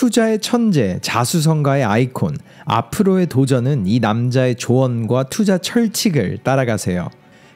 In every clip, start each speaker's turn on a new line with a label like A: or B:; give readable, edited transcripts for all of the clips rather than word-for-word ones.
A: 투자의 천재, 자수성가의 아이콘, 앞으로의 도전은 이 남자의 조언과 투자 철칙을 따라가세요.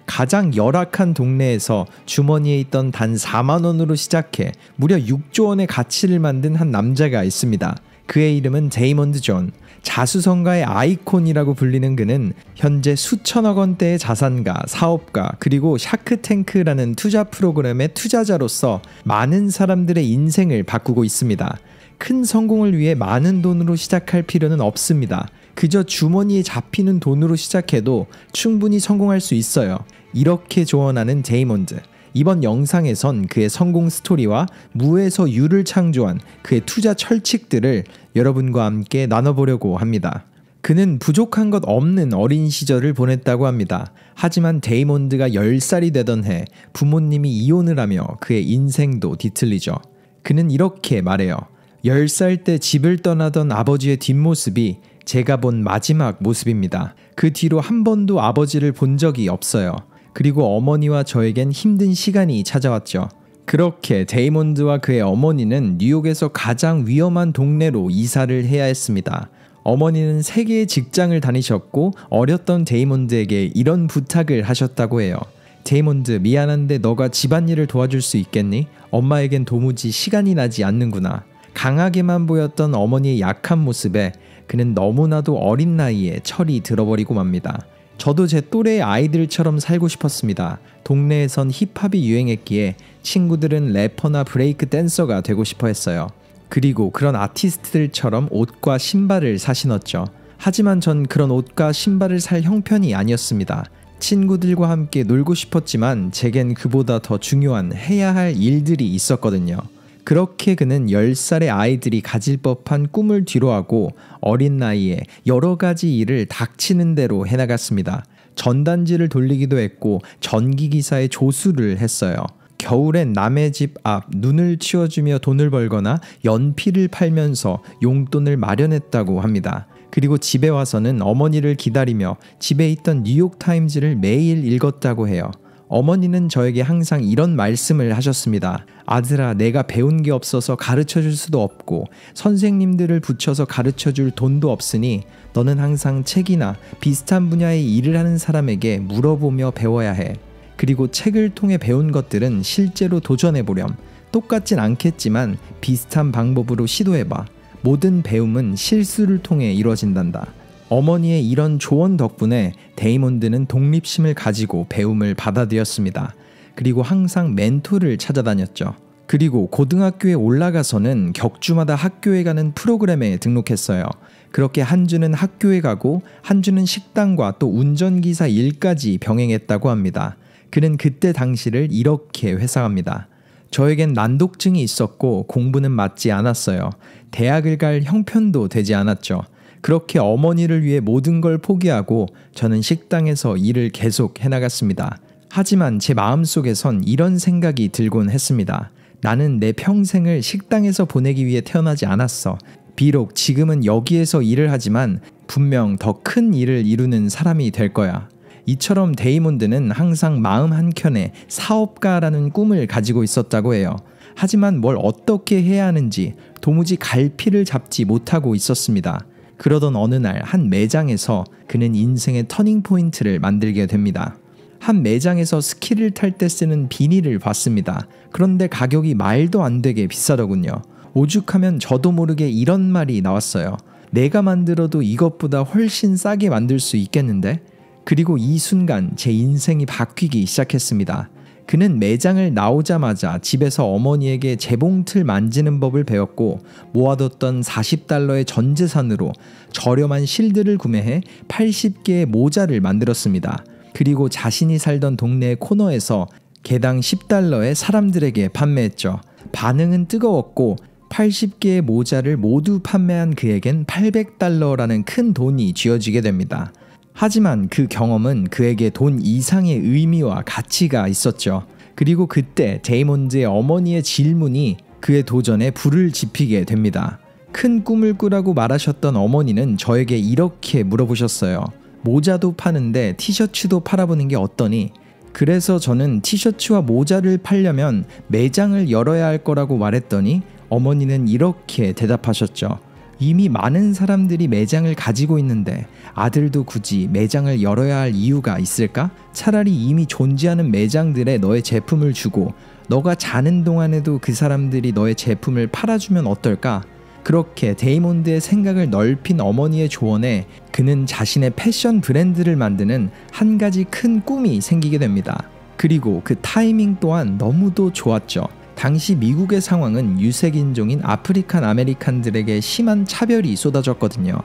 A: 가장 열악한 동네에서 주머니에 있던 단 4만 원으로 시작해 무려 6조 원의 가치를 만든 한 남자가 있습니다. 그의 이름은 데이먼드 존. 자수성가의 아이콘이라고 불리는 그는 현재 수천억 원대의 자산가, 사업가, 그리고 샤크탱크라는 투자 프로그램의 투자자로서 많은 사람들의 인생을 바꾸고 있습니다. 큰 성공을 위해 많은 돈으로 시작할 필요는 없습니다. 그저 주머니에 잡히는 돈으로 시작해도 충분히 성공할 수 있어요. 이렇게 조언하는 데이먼드. 이번 영상에선 그의 성공 스토리와 무에서 유를 창조한 그의 투자 철칙들을 여러분과 함께 나눠보려고 합니다. 그는 부족한 것 없는 어린 시절을 보냈다고 합니다. 하지만 데이먼드가 10살이 되던 해 부모님이 이혼을 하며 그의 인생도 뒤틀리죠. 그는 이렇게 말해요. 10살 때 집을 떠나던 아버지의 뒷모습이 제가 본 마지막 모습입니다. 그 뒤로 한 번도 아버지를 본 적이 없어요. 그리고 어머니와 저에겐 힘든 시간이 찾아왔죠. 그렇게 데이먼드와 그의 어머니는 뉴욕에서 가장 위험한 동네로 이사를 해야 했습니다. 어머니는 3개의 직장을 다니셨고 어렸던 데이먼드에게 이런 부탁을 하셨다고 해요. 데이먼드, 미안한데 너가 집안일을 도와줄 수 있겠니? 엄마에겐 도무지 시간이 나지 않는구나. 강하게만 보였던 어머니의 약한 모습에 그는 너무나도 어린 나이에 철이 들어버리고 맙니다. 저도 제 또래의 아이들처럼 살고 싶었습니다. 동네에선 힙합이 유행했기에 친구들은 래퍼나 브레이크 댄서가 되고 싶어 했어요. 그리고 그런 아티스트들처럼 옷과 신발을 사 신었죠. 하지만 전 그런 옷과 신발을 살 형편이 아니었습니다. 친구들과 함께 놀고 싶었지만 제겐 그보다 더 중요한 해야 할 일들이 있었거든요. 그렇게 그는 10살의 아이들이 가질 법한 꿈을 뒤로하고 어린 나이에 여러 가지 일을 닥치는 대로 해나갔습니다. 전단지를 돌리기도 했고 전기기사의 조수를 했어요. 겨울엔 남의 집 앞 눈을 치워주며 돈을 벌거나 연필을 팔면서 용돈을 마련했다고 합니다. 그리고 집에 와서는 어머니를 기다리며 집에 있던 뉴욕타임즈를 매일 읽었다고 해요. 어머니는 저에게 항상 이런 말씀을 하셨습니다. 아들아, 내가 배운 게 없어서 가르쳐줄 수도 없고 선생님들을 붙여서 가르쳐줄 돈도 없으니 너는 항상 책이나 비슷한 분야의 일을 하는 사람에게 물어보며 배워야 해. 그리고 책을 통해 배운 것들은 실제로 도전해보렴. 똑같진 않겠지만 비슷한 방법으로 시도해봐. 모든 배움은 실수를 통해 이루어진단다. 어머니의 이런 조언 덕분에 데이먼드는 독립심을 가지고 배움을 받아들였습니다. 그리고 항상 멘토를 찾아다녔죠. 그리고 고등학교에 올라가서는 격주마다 학교에 가는 프로그램에 등록했어요. 그렇게 한 주는 학교에 가고 한 주는 식당과 또 운전기사 일까지 병행했다고 합니다. 그는 그때 당시를 이렇게 회상합니다. 저에겐 난독증이 있었고 공부는 맞지 않았어요. 대학을 갈 형편도 되지 않았죠. 그렇게 어머니를 위해 모든 걸 포기하고 저는 식당에서 일을 계속 해나갔습니다. 하지만 제 마음속에선 이런 생각이 들곤 했습니다. 나는 내 평생을 식당에서 보내기 위해 태어나지 않았어. 비록 지금은 여기에서 일을 하지만 분명 더 큰 일을 이루는 사람이 될 거야. 이처럼 데이먼드는 항상 마음 한켠에 사업가라는 꿈을 가지고 있었다고 해요. 하지만 뭘 어떻게 해야 하는지 도무지 갈피를 잡지 못하고 있었습니다. 그러던 어느 날 한 매장에서 그는 인생의 터닝포인트를 만들게 됩니다. 한 매장에서 스키를 탈 때 쓰는 비닐을 봤습니다. 그런데 가격이 말도 안 되게 비싸더군요. 오죽하면 저도 모르게 이런 말이 나왔어요. 내가 만들어도 이것보다 훨씬 싸게 만들 수 있겠는데? 그리고 이 순간 제 인생이 바뀌기 시작했습니다. 그는 매장을 나오자마자 집에서 어머니에게 재봉틀 만지는 법을 배웠고 모아뒀던 $40의 전 재산으로 저렴한 실드를 구매해 80개의 모자를 만들었습니다. 그리고 자신이 살던 동네의 코너에서 개당 $10에 사람들에게 판매했죠. 반응은 뜨거웠고 80개의 모자를 모두 판매한 그에겐 $800라는 큰 돈이 쥐어지게 됩니다. 하지만 그 경험은 그에게 돈 이상의 의미와 가치가 있었죠. 그리고 그때 데이먼드의 어머니의 질문이 그의 도전에 불을 지피게 됩니다. 큰 꿈을 꾸라고 말하셨던 어머니는 저에게 이렇게 물어보셨어요. 모자도 파는데 티셔츠도 팔아보는 게 어떠니? 그래서 저는 티셔츠와 모자를 팔려면 매장을 열어야 할 거라고 말했더니 어머니는 이렇게 대답하셨죠. 이미 많은 사람들이 매장을 가지고 있는데 아들도 굳이 매장을 열어야 할 이유가 있을까? 차라리 이미 존재하는 매장들에 너의 제품을 주고 너가 자는 동안에도 그 사람들이 너의 제품을 팔아주면 어떨까? 그렇게 데이몬드의 생각을 넓힌 어머니의 조언에 그는 자신의 패션 브랜드를 만드는 한 가지 큰 꿈이 생기게 됩니다. 그리고 그 타이밍 또한 너무도 좋았죠. 당시 미국의 상황은 유색인종인 아프리칸 아메리칸들에게 심한 차별이 쏟아졌거든요.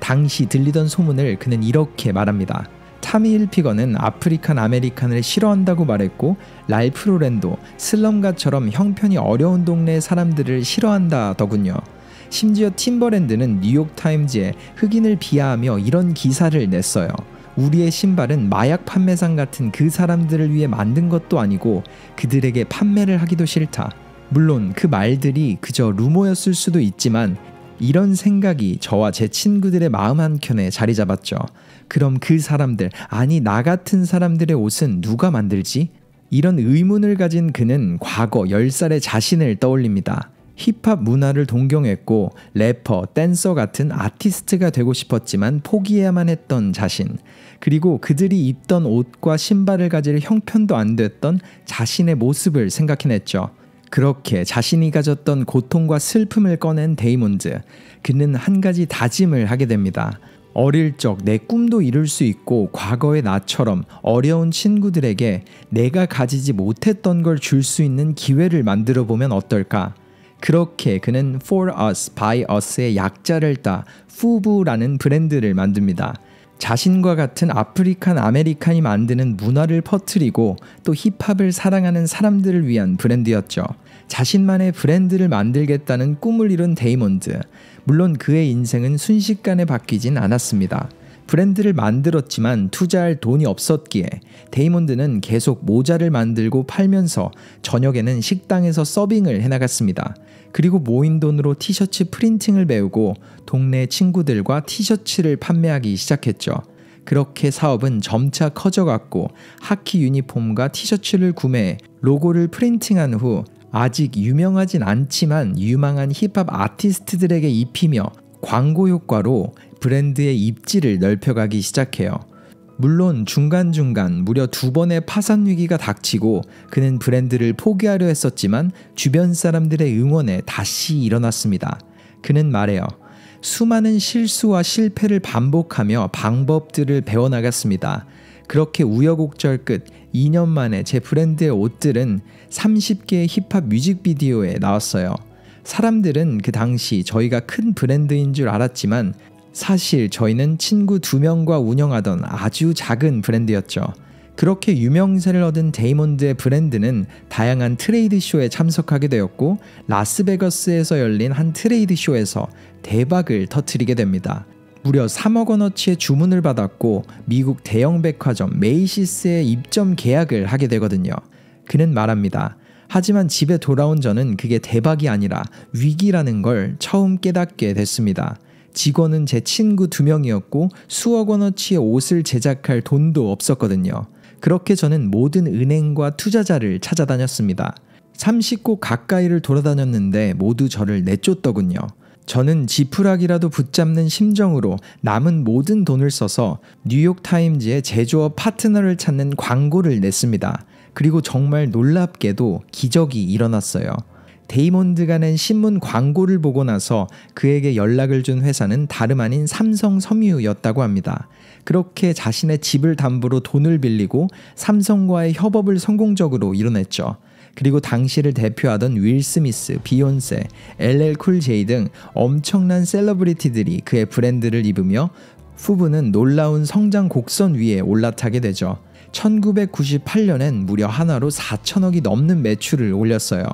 A: 당시 들리던 소문을 그는 이렇게 말합니다. 타미 hil피거는 아프리칸 아메리칸을 싫어한다고 말했고 랄프 로렌도 슬럼가처럼 형편이 어려운 동네의 사람들을 싫어한다더군요. 심지어 팀버랜드는 뉴욕타임즈에 흑인을 비하하며 이런 기사를 냈어요. 우리의 신발은 마약 판매상 같은 그 사람들을 위해 만든 것도 아니고 그들에게 판매를 하기도 싫다. 물론 그 말들이 그저 루머였을 수도 있지만 이런 생각이 저와 제 친구들의 마음 한켠에 자리 잡았죠. 그럼 그 사람들, 아니 나 같은 사람들의 옷은 누가 만들지? 이런 의문을 가진 그는 과거 10살의 자신을 떠올립니다. 힙합 문화를 동경했고 래퍼, 댄서 같은 아티스트가 되고 싶었지만 포기해야만 했던 자신, 그리고 그들이 입던 옷과 신발을 가질 형편도 안 됐던 자신의 모습을 생각해냈죠. 그렇게 자신이 가졌던 고통과 슬픔을 꺼낸 데이몬드, 그는 한 가지 다짐을 하게 됩니다. 어릴 적 내 꿈도 이룰 수 있고 과거의 나처럼 어려운 친구들에게 내가 가지지 못했던 걸 줄 수 있는 기회를 만들어 보면 어떨까? 그렇게 그는 For Us, By Us의 약자를 따 FUBU라는 브랜드를 만듭니다. 자신과 같은 아프리칸 아메리칸이 만드는 문화를 퍼뜨리고 또 힙합을 사랑하는 사람들을 위한 브랜드였죠. 자신만의 브랜드를 만들겠다는 꿈을 이룬 데이몬드. 물론 그의 인생은 순식간에 바뀌진 않았습니다. 브랜드를 만들었지만 투자할 돈이 없었기에 데이몬드는 계속 모자를 만들고 팔면서 저녁에는 식당에서 서빙을 해나갔습니다. 그리고 모인 돈으로 티셔츠 프린팅을 배우고 동네 친구들과 티셔츠를 판매하기 시작했죠. 그렇게 사업은 점차 커져갔고 하키 유니폼과 티셔츠를 구매해 로고를 프린팅한 후 아직 유명하진 않지만 유망한 힙합 아티스트들에게 입히며 광고 효과로 브랜드의 입지를 넓혀가기 시작해요. 물론 중간중간 무려 2번의 파산 위기가 닥치고 그는 브랜드를 포기하려 했었지만 주변 사람들의 응원에 다시 일어났습니다. 그는 말해요. 수많은 실수와 실패를 반복하며 방법들을 배워나갔습니다. 그렇게 우여곡절 끝 2년 만에 제 브랜드의 옷들은 30개의 힙합 뮤직비디오에 나왔어요. 사람들은 그 당시 저희가 큰 브랜드인 줄 알았지만 사실 저희는 친구 2명과 운영하던 아주 작은 브랜드였죠. 그렇게 유명세를 얻은 데이몬드의 브랜드는 다양한 트레이드 쇼에 참석하게 되었고 라스베거스에서 열린 한 트레이드 쇼에서 대박을 터뜨리게 됩니다. 무려 3억 원어치의 주문을 받았고 미국 대형 백화점 메이시스에 입점 계약을 하게 되거든요. 그는 말합니다. 하지만 집에 돌아온 저는 그게 대박이 아니라 위기라는 걸 처음 깨닫게 됐습니다. 직원은 제 친구 2명이었고 수억 원어치의 옷을 제작할 돈도 없었거든요. 그렇게 저는 모든 은행과 투자자를 찾아다녔습니다. 30곳 가까이를 돌아다녔는데 모두 저를 내쫓더군요. 저는 지푸라기라도 붙잡는 심정으로 남은 모든 돈을 써서 뉴욕타임즈의 제조업 파트너를 찾는 광고를 냈습니다. 그리고 정말 놀랍게도 기적이 일어났어요. 데이몬드가 낸 신문 광고를 보고 나서 그에게 연락을 준 회사는 다름 아닌 삼성섬유였다고 합니다. 그렇게 자신의 집을 담보로 돈을 빌리고 삼성과의 협업을 성공적으로 이뤄냈죠. 그리고 당시를 대표하던 윌 스미스, 비욘세, LL 쿨 제이 등 엄청난 셀러브리티들이 그의 브랜드를 입으며 FUBU는 놀라운 성장 곡선 위에 올라타게 되죠. 1998년엔 무려 한화로 4천억이 넘는 매출을 올렸어요.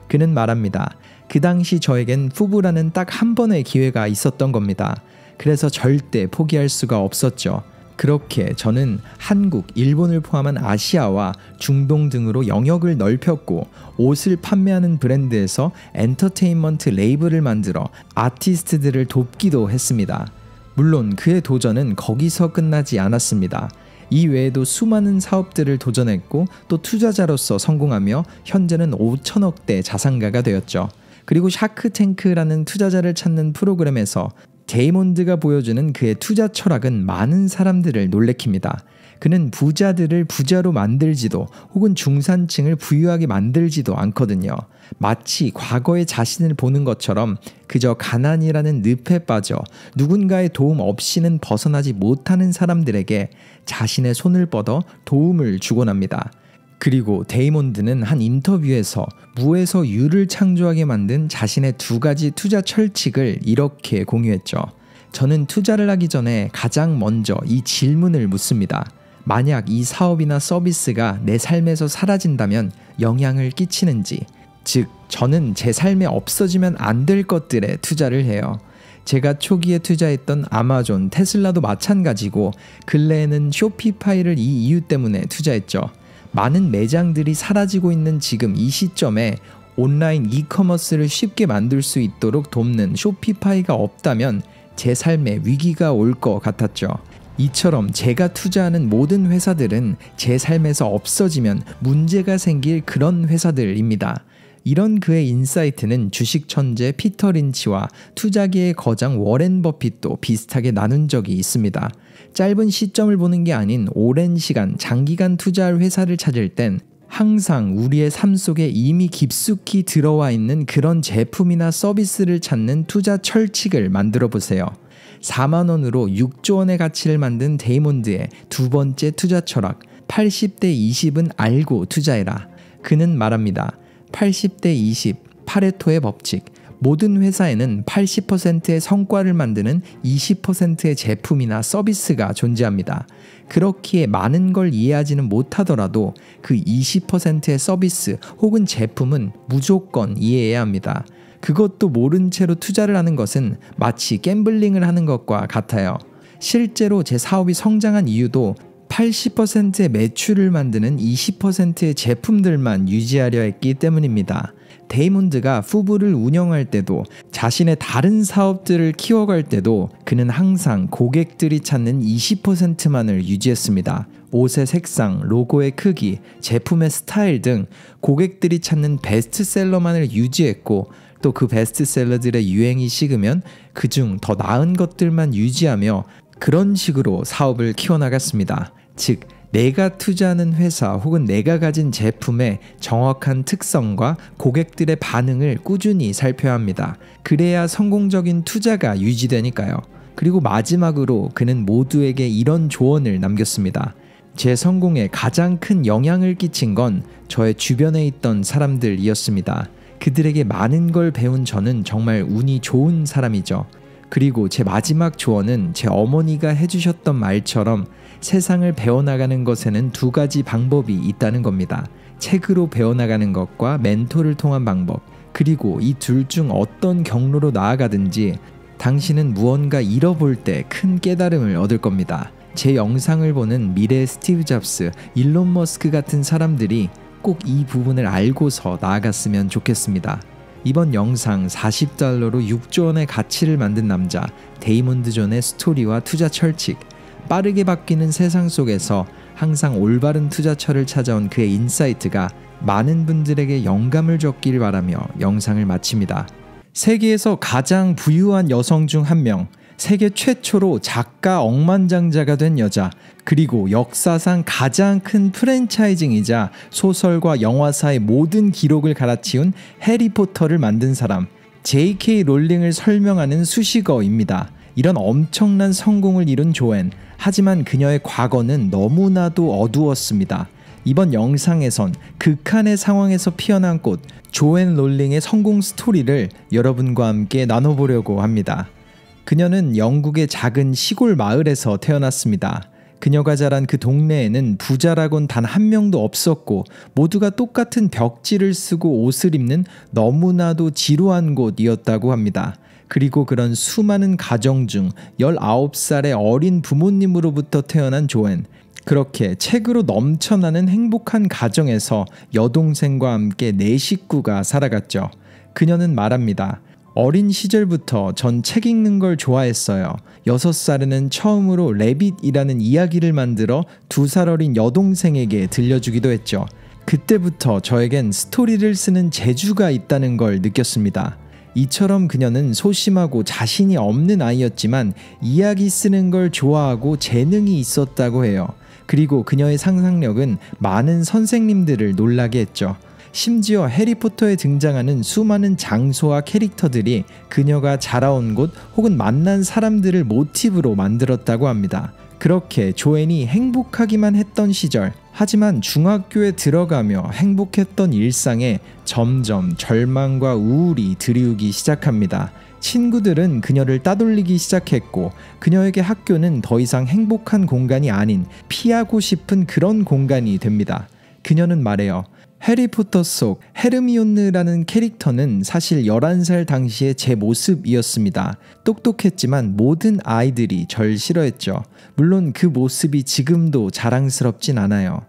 A: 그는 말합니다. 그 당시 저에겐 FUBU라는 딱 한 번의 기회가 있었던 겁니다. 그래서 절대 포기할 수가 없었죠. 그렇게 저는 한국, 일본을 포함한 아시아와 중동 등으로 영역을 넓혔고 옷을 판매하는 브랜드에서 엔터테인먼트 레이블을 만들어 아티스트들을 돕기도 했습니다. 물론 그의 도전은 거기서 끝나지 않았습니다. 이 외에도 수많은 사업들을 도전했고 또 투자자로서 성공하며 현재는 5천억대 자산가가 되었죠. 그리고 샤크탱크라는 투자자를 찾는 프로그램에서 데이몬드가 보여주는 그의 투자 철학은 많은 사람들을 놀래킵니다. 그는 부자들을 부자로 만들지도 혹은 중산층을 부유하게 만들지도 않거든요. 마치 과거의 자신을 보는 것처럼 그저 가난이라는 늪에 빠져 누군가의 도움 없이는 벗어나지 못하는 사람들에게 자신의 손을 뻗어 도움을 주곤 합니다. 그리고 데이몬드는 한 인터뷰에서 무에서 유를 창조하게 만든 자신의 2가지 투자 철칙을 이렇게 공유했죠. 저는 투자를 하기 전에 가장 먼저 이 질문을 묻습니다. 만약 이 사업이나 서비스가 내 삶에서 사라진다면 영향을 끼치는지, 즉 저는 제 삶에 없어지면 안 될 것들에 투자를 해요. 제가 초기에 투자했던 아마존, 테슬라도 마찬가지고 근래에는 쇼피파이를 이 이유 때문에 투자했죠. 많은 매장들이 사라지고 있는 지금 이 시점에 온라인 이커머스를 쉽게 만들 수 있도록 돕는 쇼피파이가 없다면 제 삶에 위기가 올 것 같았죠. 이처럼 제가 투자하는 모든 회사들은 제 삶에서 없어지면 문제가 생길 그런 회사들입니다. 이런 그의 인사이트는 주식 천재 피터 린치와 투자계의 거장 워렌 버핏도 비슷하게 나눈 적이 있습니다. 짧은 시점을 보는 게 아닌 오랜 시간 장기간 투자할 회사를 찾을 땐 항상 우리의 삶 속에 이미 깊숙이 들어와 있는 그런 제품이나 서비스를 찾는 투자 철칙을 만들어 보세요. 4만 원으로 6조 원의 가치를 만든 데이몬드의 2번째 투자 철학, 80대 20은 알고 투자해라. 그는 말합니다. 80대 20, 파레토의 법칙. 모든 회사에는 80%의 성과를 만드는 20%의 제품이나 서비스가 존재합니다. 그렇기에 많은 걸 이해하지는 못하더라도 그 20%의 서비스 혹은 제품은 무조건 이해해야 합니다. 그것도 모른 채로 투자를 하는 것은 마치 갬블링을 하는 것과 같아요. 실제로 제 사업이 성장한 이유도 80%의 매출을 만드는 20%의 제품들만 유지하려 했기 때문입니다. 데이몬드가 푸브를 운영할 때도 자신의 다른 사업들을 키워갈 때도 그는 항상 고객들이 찾는 20%만을 유지했습니다. 옷의 색상, 로고의 크기, 제품의 스타일 등 고객들이 찾는 베스트셀러만을 유지했고 또 그 베스트셀러들의 유행이 식으면 그중 더 나은 것들만 유지하며 그런 식으로 사업을 키워나갔습니다. 즉 내가 투자하는 회사 혹은 내가 가진 제품의 정확한 특성과 고객들의 반응을 꾸준히 살펴야 합니다. 그래야 성공적인 투자가 유지되니까요. 그리고 마지막으로 그는 모두에게 이런 조언을 남겼습니다. 제 성공에 가장 큰 영향을 끼친 건 저의 주변에 있던 사람들이었습니다. 그들에게 많은 걸 배운 저는 정말 운이 좋은 사람이죠. 그리고 제 마지막 조언은 제 어머니가 해주셨던 말처럼 세상을 배워나가는 것에는 2가지 방법이 있다는 겁니다. 책으로 배워나가는 것과 멘토를 통한 방법. 그리고 이 둘 중 어떤 경로로 나아가든지 당신은 무언가 잃어볼 때 큰 깨달음을 얻을 겁니다. 제 영상을 보는 미래의 스티브 잡스, 일론 머스크 같은 사람들이 꼭 이 부분을 알고서 나아갔으면 좋겠습니다. 이번 영상 40달러로 6조 원의 가치를 만든 남자 데이몬드 존의 스토리와 투자 철칙, 빠르게 바뀌는 세상 속에서 항상 올바른 투자처를 찾아온 그의 인사이트가 많은 분들에게 영감을 줬길 바라며 영상을 마칩니다. 세계에서 가장 부유한 여성 중 한 명, 세계 최초로 작가 억만장자가 된 여자, 그리고 역사상 가장 큰 프랜차이징이자 소설과 영화사의 모든 기록을 갈아치운 해리포터를 만든 사람, J.K. 롤링을 설명하는 수식어입니다. 이런 엄청난 성공을 이룬 조앤, 하지만 그녀의 과거는 너무나도 어두웠습니다. 이번 영상에선 극한의 상황에서 피어난 꽃 조앤 롤링의 성공 스토리를 여러분과 함께 나눠보려고 합니다. 그녀는 영국의 작은 시골 마을에서 태어났습니다. 그녀가 자란 그 동네에는 부자라곤 단 한 명도 없었고 모두가 똑같은 벽지를 쓰고 옷을 입는 너무나도 지루한 곳이었다고 합니다. 그리고 그런 수많은 가정 중 19살의 어린 부모님으로부터 태어난 조앤. 그렇게 책으로 넘쳐나는 행복한 가정에서 여동생과 함께 4식구가 살아갔죠. 그녀는 말합니다. 어린 시절부터 전 책 읽는 걸 좋아했어요. 6살에는 처음으로 레빗이라는 이야기를 만들어 2살 어린 여동생에게 들려주기도 했죠. 그때부터 저에겐 스토리를 쓰는 재주가 있다는 걸 느꼈습니다. 이처럼 그녀는 소심하고 자신이 없는 아이였지만 이야기 쓰는 걸 좋아하고 재능이 있었다고 해요. 그리고 그녀의 상상력은 많은 선생님들을 놀라게 했죠. 심지어 해리포터에 등장하는 수많은 장소와 캐릭터들이 그녀가 자라온 곳 혹은 만난 사람들을 모티브로 만들었다고 합니다. 그렇게 조앤이 행복하기만 했던 시절, 하지만 중학교에 들어가며 행복했던 일상에 점점 절망과 우울이 드리우기 시작합니다. 친구들은 그녀를 따돌리기 시작했고 그녀에게 학교는 더 이상 행복한 공간이 아닌 피하고 싶은 그런 공간이 됩니다. 그녀는 말해요. 해리포터 속 헤르미온느라는 캐릭터는 사실 11살 당시의 제 모습이었습니다. 똑똑했지만 모든 아이들이 절 싫어했죠. 물론 그 모습이 지금도 자랑스럽진 않아요.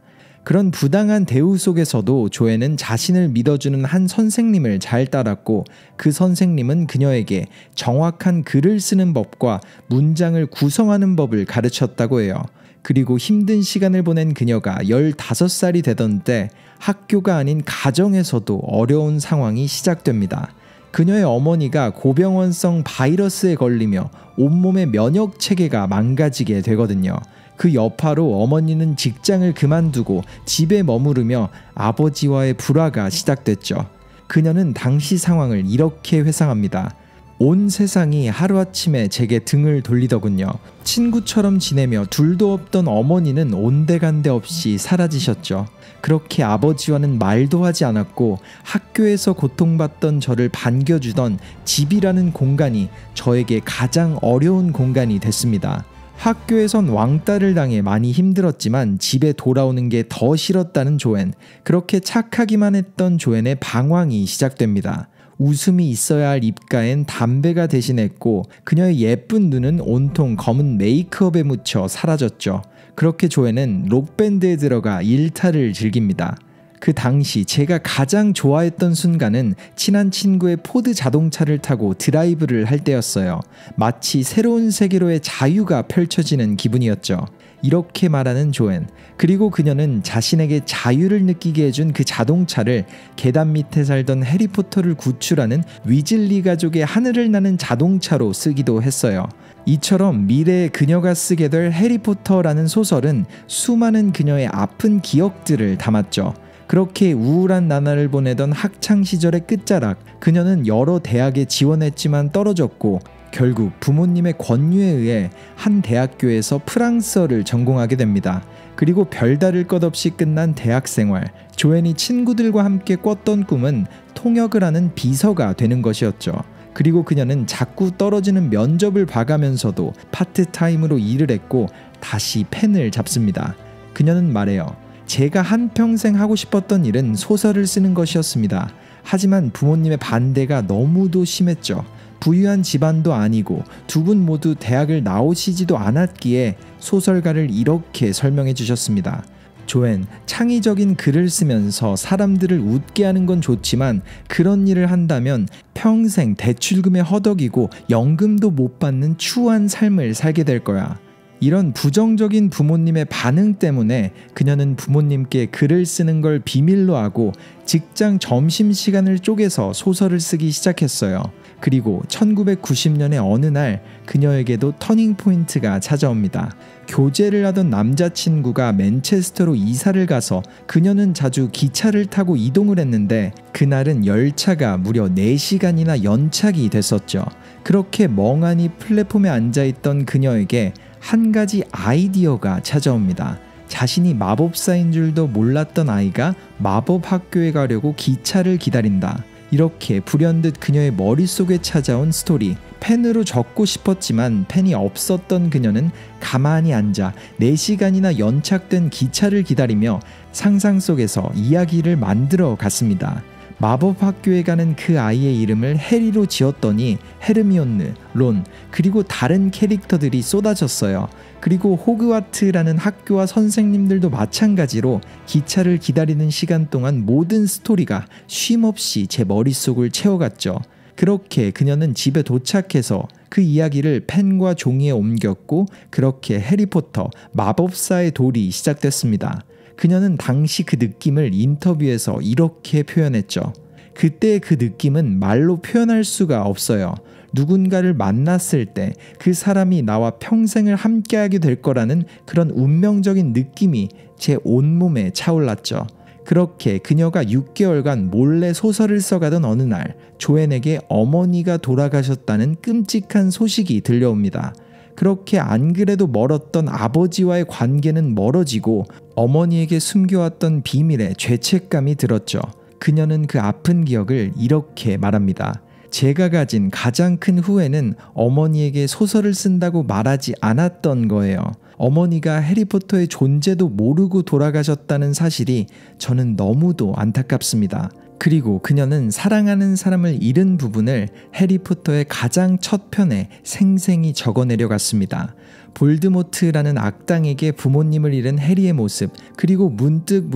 A: 그런 부당한 대우 속에서도 조앤은 자신을 믿어주는 한 선생님을 잘 따랐고 그 선생님은 그녀에게 정확한 글을 쓰는 법과 문장을 구성하는 법을 가르쳤다고 해요. 그리고 힘든 시간을 보낸 그녀가 15살이 되던 때 학교가 아닌 가정에서도 어려운 상황이 시작됩니다. 그녀의 어머니가 고병원성 바이러스에 걸리며 온몸의 면역 체계가 망가지게 되거든요. 그 여파로 어머니는 직장을 그만두고 집에 머무르며 아버지와의 불화가 시작됐죠. 그녀는 당시 상황을 이렇게 회상합니다. 온 세상이 하루아침에 제게 등을 돌리더군요. 친구처럼 지내며 둘도 없던 어머니는 온데간데 없이 사라지셨죠. 그렇게 아버지와는 말도 하지 않았고 학교에서 고통받던 저를 반겨주던 집이라는 공간이 저에게 가장 어려운 공간이 됐습니다. 학교에선 왕따를 당해 많이 힘들었지만 집에 돌아오는 게 더 싫었다는 조앤. 그렇게 착하기만 했던 조앤의 방황이 시작됩니다. 웃음이 있어야 할 입가엔 담배가 대신했고 그녀의 예쁜 눈은 온통 검은 메이크업에 묻혀 사라졌죠. 그렇게 조앤은 록밴드에 들어가 일탈을 즐깁니다. 그 당시 제가 가장 좋아했던 순간은 친한 친구의 포드 자동차를 타고 드라이브를 할 때였어요. 마치 새로운 세계로의 자유가 펼쳐지는 기분이었죠. 이렇게 말하는 조앤. 그리고 그녀는 자신에게 자유를 느끼게 해준 그 자동차를 계단 밑에 살던 해리포터를 구출하는 위즐리 가족의 하늘을 나는 자동차로 쓰기도 했어요. 이처럼 미래의 그녀가 쓰게 될 해리포터라는 소설은 수많은 그녀의 아픈 기억들을 담았죠. 그렇게 우울한 나날을 보내던 학창시절의 끝자락, 그녀는 여러 대학에 지원했지만 떨어졌고 결국 부모님의 권유에 의해 한 대학교에서 프랑스어를 전공하게 됩니다. 그리고 별다를 것 없이 끝난 대학생활, 조앤이 친구들과 함께 꿨던 꿈은 통역을 하는 비서가 되는 것이었죠. 그리고 그녀는 자꾸 떨어지는 면접을 봐가면서도 파트타임으로 일을 했고 다시 펜을 잡습니다. 그녀는 말해요. 제가 한평생 하고 싶었던 일은 소설을 쓰는 것이었습니다. 하지만 부모님의 반대가 너무도 심했죠. 부유한 집안도 아니고 두 분 모두 대학을 나오시지도 않았기에 소설가를 이렇게 설명해 주셨습니다. 조앤, 창의적인 글을 쓰면서 사람들을 웃게 하는 건 좋지만 그런 일을 한다면 평생 대출금에 허덕이고 연금도 못 받는 추한 삶을 살게 될 거야. 이런 부정적인 부모님의 반응 때문에 그녀는 부모님께 글을 쓰는 걸 비밀로 하고 직장 점심시간을 쪼개서 소설을 쓰기 시작했어요. 그리고 1990년의 어느 날 그녀에게도 터닝포인트가 찾아옵니다. 교제를 하던 남자친구가 맨체스터로 이사를 가서 그녀는 자주 기차를 타고 이동을 했는데 그날은 열차가 무려 4시간이나 연착이 됐었죠. 그렇게 멍하니 플랫폼에 앉아있던 그녀에게 한 가지 아이디어가 찾아옵니다. 자신이 마법사인 줄도 몰랐던 아이가 마법 학교에 가려고 기차를 기다린다. 이렇게 불현듯 그녀의 머릿속에 찾아온 스토리. 펜으로 적고 싶었지만 펜이 없었던 그녀는 가만히 앉아 4시간이나 연착된 기차를 기다리며 상상 속에서 이야기를 만들어 갔습니다. 마법 학교에 가는 그 아이의 이름을 해리로 지었더니 헤르미온느, 론, 그리고 다른 캐릭터들이 쏟아졌어요. 그리고 호그와트라는 학교와 선생님들도 마찬가지로 기차를 기다리는 시간 동안 모든 스토리가 쉼없이 제 머릿속을 채워갔죠. 그렇게 그녀는 집에 도착해서 그 이야기를 펜과 종이에 옮겼고 그렇게 해리포터, 마법사의 돌이 시작됐습니다. 그녀는 당시 그 느낌을 인터뷰에서 이렇게 표현했죠. 그때 그 느낌은 말로 표현할 수가 없어요. 누군가를 만났을 때 그 사람이 나와 평생을 함께하게 될 거라는 그런 운명적인 느낌이 제 온몸에 차올랐죠. 그렇게 그녀가 6개월간 몰래 소설을 써가던 어느 날 조앤에게 어머니가 돌아가셨다는 끔찍한 소식이 들려옵니다. 그렇게 안 그래도 멀었던 아버지와의 관계는 멀어지고 어머니에게 숨겨왔던 비밀에 죄책감이 들었죠. 그녀는 그 아픈 기억을 이렇게 말합니다. 제가 가진 가장 큰 후회는 어머니에게 소설을 쓴다고 말하지 않았던 거예요. 어머니가 해리포터의 존재도 모르고 돌아가셨다는 사실이 저는 너무도 안타깝습니다. 그리고 그녀는 사랑하는 사람을 잃은 부분을 해리포터의 가장 첫 편에 생생히 적어내려갔습니다. 볼드모트라는 악당에게 부모님을 잃은 해리의 모습, 그리고 문득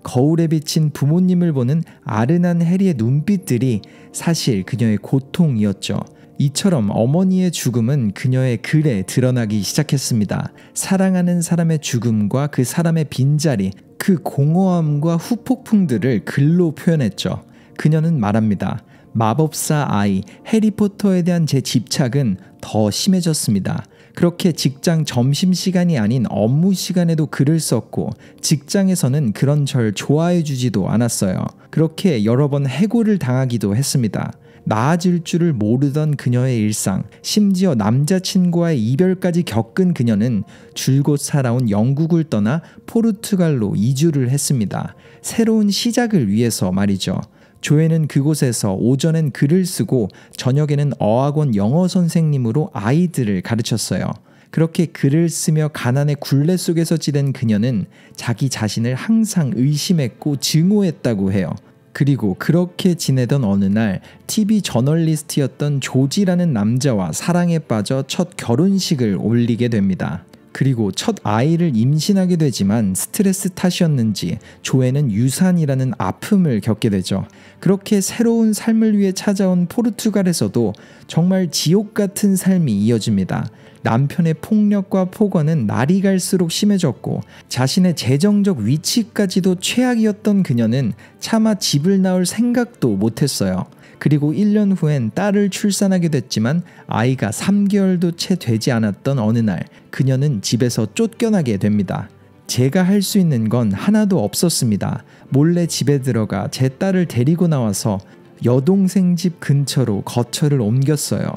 A: 거울에 비친 부모님을 보는 아른한 해리의 눈빛들이 사실 그녀의 고통이었죠. 이처럼 어머니의 죽음은 그녀의 글에 드러나기 시작했습니다. 사랑하는 사람의 죽음과 그 사람의 빈자리, 그 공허함과 후폭풍들을 글로 표현했죠. 그녀는 말합니다. 마법사 아이 해리포터에 대한 제 집착은 더 심해졌습니다. 그렇게 직장 점심시간이 아닌 업무 시간에도 글을 썼고 직장에서는 그런 절 좋아해 주지도 않았어요. 그렇게 여러 번 해고를 당하기도 했습니다. 나아질 줄을 모르던 그녀의 일상, 심지어 남자친구와의 이별까지 겪은 그녀는 줄곧 살아온 영국을 떠나 포르투갈로 이주를 했습니다. 새로운 시작을 위해서 말이죠. 조앤은 그곳에서 오전엔 글을 쓰고 저녁에는 어학원 영어 선생님으로 아이들을 가르쳤어요. 그렇게 글을 쓰며 가난의 굴레 속에서 지낸 그녀는 자기 자신을 항상 의심했고 증오했다고 해요. 그리고 그렇게 지내던 어느 날 TV 저널리스트였던 조지라는 남자와 사랑에 빠져 첫 결혼식을 올리게 됩니다. 그리고 첫 아이를 임신하게 되지만 스트레스 탓이었는지 조앤은 유산이라는 아픔을 겪게 되죠. 그렇게 새로운 삶을 위해 찾아온 포르투갈에서도 정말 지옥 같은 삶이 이어집니다. 남편의 폭력과 폭언은 날이 갈수록 심해졌고 자신의 재정적 위치까지도 최악이었던 그녀는 차마 집을 나올 생각도 못했어요. 그리고 1년 후엔 딸을 출산하게 됐지만 아이가 3개월도 채 되지 않았던 어느 날 그녀는 집에서 쫓겨나게 됩니다. 제가 할 수 있는 건 하나도 없었습니다. 몰래 집에 들어가 제 딸을 데리고 나와서 여동생 집 근처로 거처를 옮겼어요.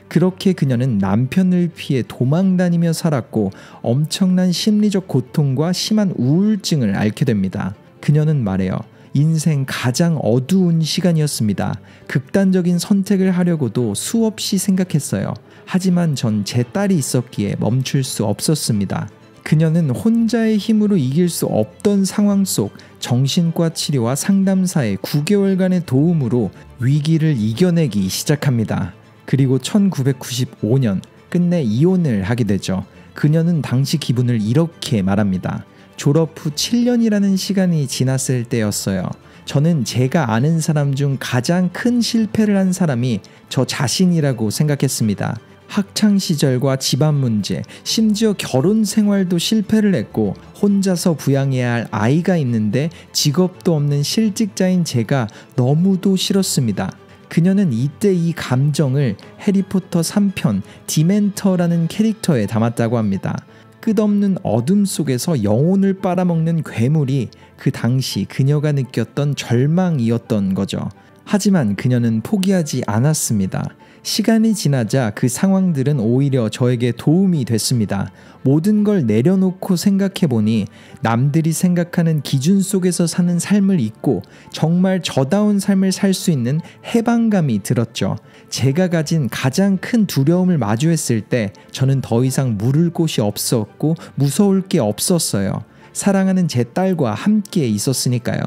A: 그렇게 그녀는 남편을 피해 도망다니며 살았고 엄청난 심리적 고통과 심한 우울증을 앓게 됩니다. 그녀는 말해요. 인생 가장 어두운 시간이었습니다. 극단적인 선택을 하려고도 수없이 생각했어요. 하지만 전 제 딸이 있었기에 멈출 수 없었습니다. 그녀는 혼자의 힘으로 이길 수 없던 상황 속 정신과 치료와 상담사의 9개월간의 도움으로 위기를 이겨내기 시작합니다. 그리고 1995년 끝내 이혼을 하게 되죠. 그녀는 당시 기분을 이렇게 말합니다. 졸업 후 7년이라는 시간이 지났을 때였어요. 저는 제가 아는 사람 중 가장 큰 실패를 한 사람이 저 자신이라고 생각했습니다. 학창시절과 집안 문제, 심지어 결혼 생활도 실패를 했고 혼자서 부양해야 할 아이가 있는데 직업도 없는 실직자인 제가 너무도 싫었습니다. 그녀는 이때 이 감정을 해리포터 3편 디멘터라는 캐릭터에 담았다고 합니다. 끝없는 어둠 속에서 영혼을 빨아먹는 괴물이 그 당시 그녀가 느꼈던 절망이었던 거죠. 하지만 그녀는 포기하지 않았습니다. 시간이 지나자 그 상황들은 오히려 저에게 도움이 됐습니다. 모든 걸 내려놓고 생각해보니 남들이 생각하는 기준 속에서 사는 삶을 잊고 정말 저다운 삶을 살 수 있는 해방감이 들었죠. 제가 가진 가장 큰 두려움을 마주했을 때 저는 더 이상 물을 곳이 없었고 무서울 게 없었어요. 사랑하는 제 딸과 함께 있었으니까요.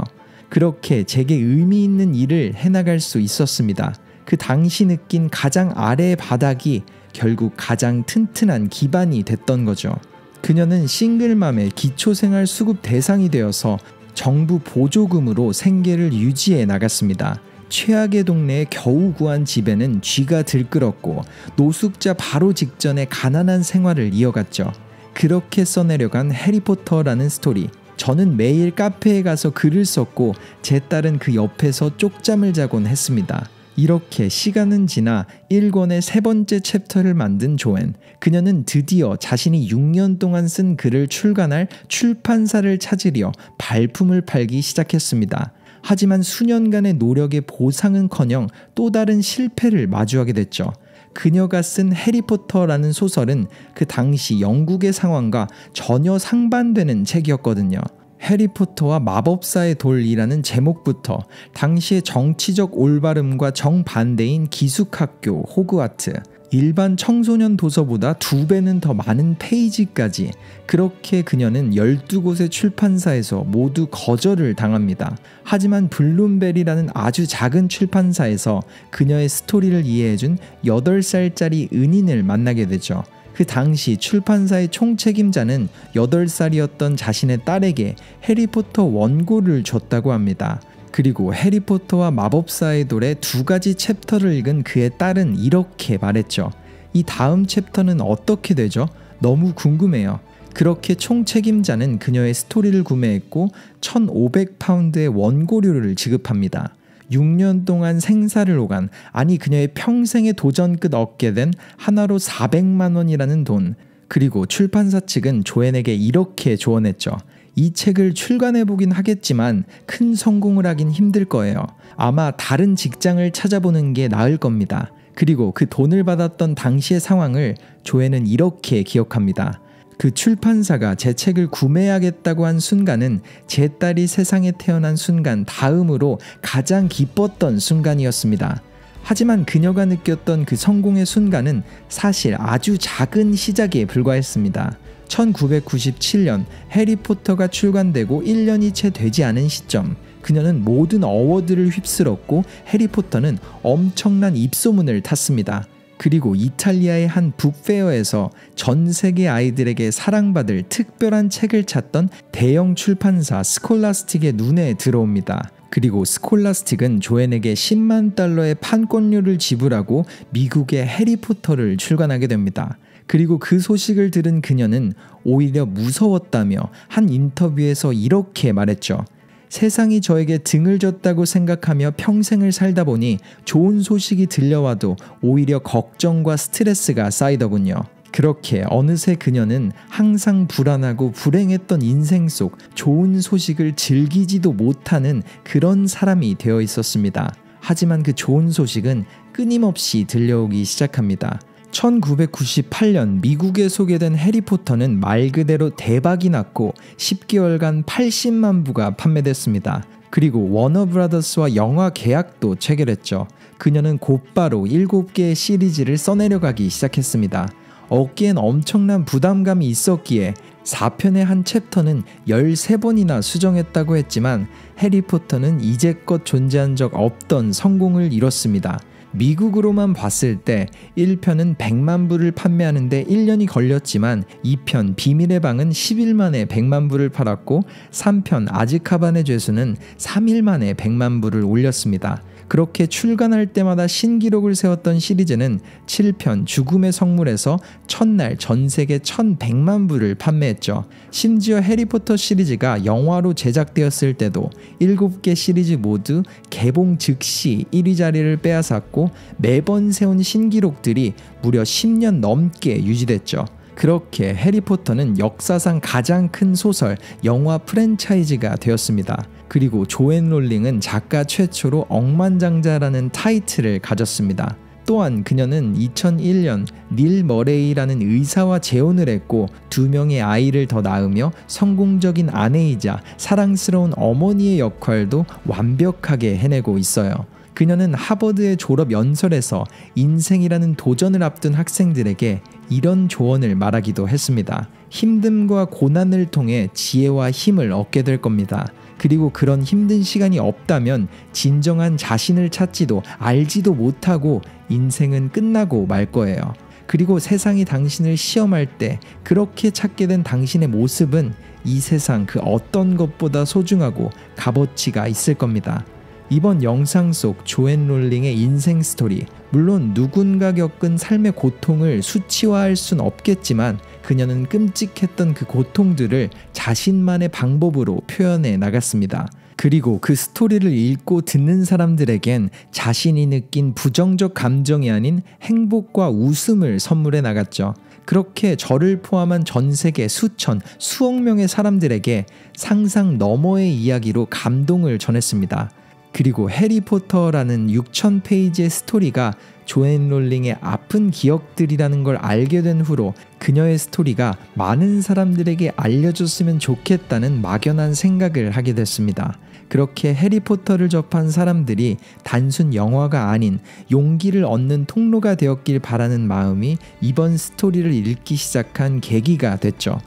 A: 그렇게 제게 의미 있는 일을 해나갈 수 있었습니다. 그 당시 느낀 가장 아래의 바닥이 결국 가장 튼튼한 기반이 됐던 거죠. 그녀는 싱글맘의 기초생활 수급 대상이 되어서 정부 보조금으로 생계를 유지해 나갔습니다. 최악의 동네에 겨우 구한 집에는 쥐가 들끓었고 노숙자 바로 직전에 가난한 생활을 이어갔죠. 그렇게 써내려간 해리포터라는 스토리. 저는 매일 카페에 가서 글을 썼고 제 딸은 그 옆에서 쪽잠을 자곤 했습니다. 이렇게 시간은 지나 1권의 세 번째 챕터를 만든 조앤. 그녀는 드디어 자신이 6년 동안 쓴 글을 출간할 출판사를 찾으려 발품을 팔기 시작했습니다. 하지만 수년간의 노력의 보상은커녕 또 다른 실패를 마주하게 됐죠. 그녀가 쓴 해리포터라는 소설은 그 당시 영국의 상황과 전혀 상반되는 책이었거든요. 해리포터와 마법사의 돌이라는 제목부터 당시의 정치적 올바름과 정반대인 기숙학교 호그와트, 일반 청소년 도서보다 2배는 더 많은 페이지까지, 그렇게 그녀는 12곳의 출판사에서 모두 거절을 당합니다. 하지만 블룸베리라는 아주 작은 출판사에서 그녀의 스토리를 이해해준 8살짜리 은인을 만나게 되죠. 그 당시 출판사의 총책임자는 8살이었던 자신의 딸에게 해리포터 원고를 줬다고 합니다. 그리고 해리포터와 마법사의 돌의 2가지 챕터를 읽은 그의 딸은 이렇게 말했죠. 이 다음 챕터는 어떻게 되죠? 너무 궁금해요. 그렇게 총책임자는 그녀의 스토리를 구매했고 1,500파운드의 원고료를 지급합니다. 6년 동안 생사를 오간, 아니 그녀의 평생의 도전 끝 얻게 된 하나로 400만 원이라는 돈. 그리고 출판사 측은 조앤에게 이렇게 조언했죠. 이 책을 출간해보긴 하겠지만 큰 성공을 하긴 힘들 거예요. 아마 다른 직장을 찾아보는 게 나을 겁니다. 그리고 그 돈을 받았던 당시의 상황을 조앤은 이렇게 기억합니다. 그 출판사가 제 책을 구매하겠다고 한 순간은 제 딸이 세상에 태어난 순간 다음으로 가장 기뻤던 순간이었습니다. 하지만 그녀가 느꼈던 그 성공의 순간은 사실 아주 작은 시작에 불과했습니다. 1997년 해리포터가 출간되고 1년이 채 되지 않은 시점, 그녀는 모든 어워드를 휩쓸었고 해리포터는 엄청난 입소문을 탔습니다. 그리고 이탈리아의 한 북페어에서 전 세계 아이들에게 사랑받을 특별한 책을 찾던 대형 출판사 스콜라스틱의 눈에 들어옵니다. 그리고 스콜라스틱은 조앤에게 10만 달러의 판권료를 지불하고 미국의 해리포터를 출간하게 됩니다. 그리고 그 소식을 들은 그녀는 오히려 무서웠다며 한 인터뷰에서 이렇게 말했죠. 세상이 저에게 등을 졌다고 생각하며 평생을 살다 보니 좋은 소식이 들려와도 오히려 걱정과 스트레스가 쌓이더군요. 그렇게 어느새 그녀는 항상 불안하고 불행했던 인생 속 좋은 소식을 즐기지도 못하는 그런 사람이 되어 있었습니다. 하지만 그 좋은 소식은 끊임없이 들려오기 시작합니다. 1998년 미국에 소개된 해리포터는 말 그대로 대박이 났고 10개월간 80만 부가 판매됐습니다. 그리고 워너브라더스와 영화 계약도 체결했죠. 그녀는 곧바로 7개의 시리즈를 써내려가기 시작했습니다. 어깨엔 엄청난 부담감이 있었기에 4편의 한 챕터는 13번이나 수정했다고 했지만 해리포터는 이제껏 존재한 적 없던 성공을 이뤘습니다. 미국으로만 봤을 때 1편은 100만 부를 판매하는데 1년이 걸렸지만 2편 비밀의 방은 10일 만에 100만 부를 팔았고 3편 아즈카반의 죄수는 3일 만에 100만 부를 올렸습니다. 그렇게 출간할 때마다 신기록을 세웠던 시리즈는 7편 죽음의 성물에서 첫날 전세계 1100만 부를 판매했죠. 심지어 해리포터 시리즈가 영화로 제작되었을 때도 7개 시리즈 모두 개봉 즉시 1위 자리를 빼앗았고 매번 세운 신기록들이 무려 10년 넘게 유지됐죠. 그렇게 해리포터는 역사상 가장 큰 소설, 영화 프랜차이즈가 되었습니다. 그리고 조앤 롤링은 작가 최초로 억만장자라는 타이틀을 가졌습니다. 또한 그녀는 2001년 닐 머레이라는 의사와 재혼을 했고 2명의 아이를 더 낳으며 성공적인 아내이자 사랑스러운 어머니의 역할도 완벽하게 해내고 있어요. 그녀는 하버드의 졸업 연설에서 인생이라는 도전을 앞둔 학생들에게 이런 조언을 말하기도 했습니다. 힘듦과 고난을 통해 지혜와 힘을 얻게 될 겁니다. 그리고 그런 힘든 시간이 없다면 진정한 자신을 찾지도 알지도 못하고 인생은 끝나고 말 거예요. 그리고 세상이 당신을 시험할 때 그렇게 찾게 된 당신의 모습은 이 세상 그 어떤 것보다 소중하고 값어치가 있을 겁니다. 이번 영상 속 조앤 롤링의 인생 스토리, 물론 누군가 겪은 삶의 고통을 수치화할 순 없겠지만 그녀는 끔찍했던 그 고통들을 자신만의 방법으로 표현해 나갔습니다. 그리고 그 스토리를 읽고 듣는 사람들에겐 자신이 느낀 부정적 감정이 아닌 행복과 웃음을 선물해 나갔죠. 그렇게 저를 포함한 전 세계 수천, 수억 명의 사람들에게 상상 너머의 이야기로 감동을 전했습니다. 그리고 해리포터라는 6,000페이지의 스토리가 조앤 롤링의 아픈 기억들이라는 걸 알게 된 후로 그녀의 스토리가 많은 사람들에게 알려줬으면 좋겠다는 막연한 생각을 하게 됐습니다. 그렇게 해리포터를 접한 사람들이 단순 영화가 아닌 용기를 얻는 통로가 되었길 바라는 마음이 이번 스토리를 읽기 시작한 계기가 됐죠.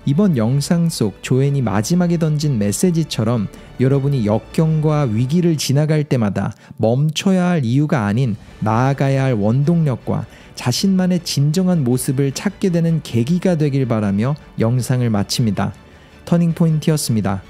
A: 이번 영상 속 조앤이 마지막에 던진 메시지처럼 여러분이 역경과 위기를 지나갈 때마다 멈춰야 할 이유가 아닌 나아가야 할 원동력과 자신만의 진정한 모습을 찾게 되는 계기가 되길 바라며 영상을 마칩니다. 터닝포인트였습니다.